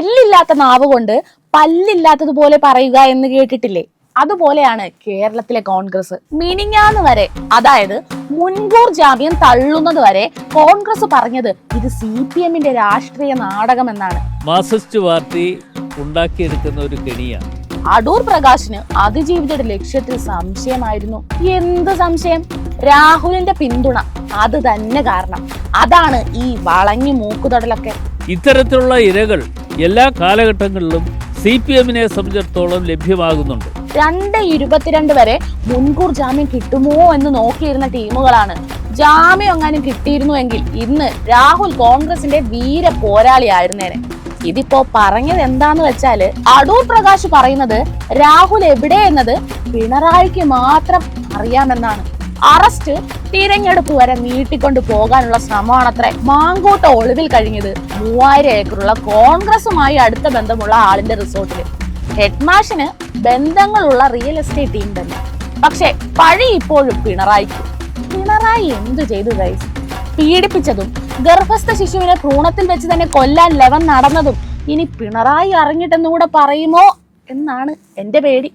എല്ലില്ലാത്ത നാവ് കൊണ്ട് പല്ലില്ലാത്തതുപോലെ പറയുക എന്ന് കേട്ടിട്ടില്ലേ? അതുപോലെയാണ് കേരളത്തിലെ കോൺഗ്രസ്. മിനിഞ്ഞാന്ന് വരെ, അതായത് മുൻകൂർ ജാമ്യം തള്ളുന്നത് വരെ കോൺഗ്രസ് പറഞ്ഞത് ഇത് CPM-ന്റെ രാഷ്ട്രീയ നാടകം എന്നാണ്. മാർക്സിസ്റ്റ് പാർട്ടി ഉണ്ടാക്കിയെടുക്കുന്ന ഒരു കെണിയാണ്. അടൂർ പ്രകാശിന് അതിജീവിതയുടെ ലക്ഷ്യത്തിൽ സംശയമായിരുന്നു. എന്ത് സംശയം? രാഹുലിന്റെ പിന്തുണ അത് തന്നെ കാരണം. അതാണ് ഈ വളഞ്ഞു മൂക്കുതൊടലൊക്കെ. ഇത്തരത്തിലുള്ള ഇരകൾ എല്ലാ കാലഘട്ടങ്ങളിലും CPM-നെ സംബന്ധിച്ചിടത്തോളം ലഭ്യമാകുന്നുണ്ട്. 2022 വരെ മുൻകൂർ ജാമ്യം കിട്ടുമോ എന്ന് നോക്കിയിരുന്ന ടീമുകളാണ്. ജാമ്യം എങ്ങാനും കിട്ടിയിരുന്നുവെങ്കിൽ ഇന്ന് രാഹുൽ കോൺഗ്രസിന്റെ വീര പോരാളിയായിരുന്നേനെ. ഇതിപ്പോ പറഞ്ഞത് എന്താന്ന് വെച്ചാല്, അടൂർ പ്രകാശ് പറയുന്നത് രാഹുൽ എവിടെ എന്നത് പിണറായിക്ക് മാത്രം അറിയാമെന്നാണ്. അറസ്റ്റ് തിരഞ്ഞെടുപ്പ് വരെ നീട്ടിക്കൊണ്ടു പോകാനുള്ള ശ്രമമാണത്രേ. മാങ്കൂട്ട ഒളിവിൽ കഴിഞ്ഞത് 3000 ഏക്കറുള്ള കോൺഗ്രസുമായി അടുത്ത ബന്ധമുള്ള ആളിന്റെ റിസോർട്ടില്. ഹെഡ്മാഷിന് ബന്ധങ്ങളുള്ള റിയൽ എസ്റ്റേറ്റ് ടീം തന്നെ. പക്ഷെ പഴി ഇപ്പോഴും പിണറായിക്ക്. പിണറായി എന്തു ചെയ്തു ഗൈസ്? പീഡിപ്പിച്ചതും ഗർഭസ്ഥ ശിശുവിനെ ഭ്രൂണത്തിൽ വെച്ച് തന്നെ കൊല്ലാൻ ലവൻ നടന്നതും ഇനി പിണറായി അറിഞ്ഞിട്ടെന്നുകൂടെ പറയുമോ എന്നാണ് എന്റെ പേടി.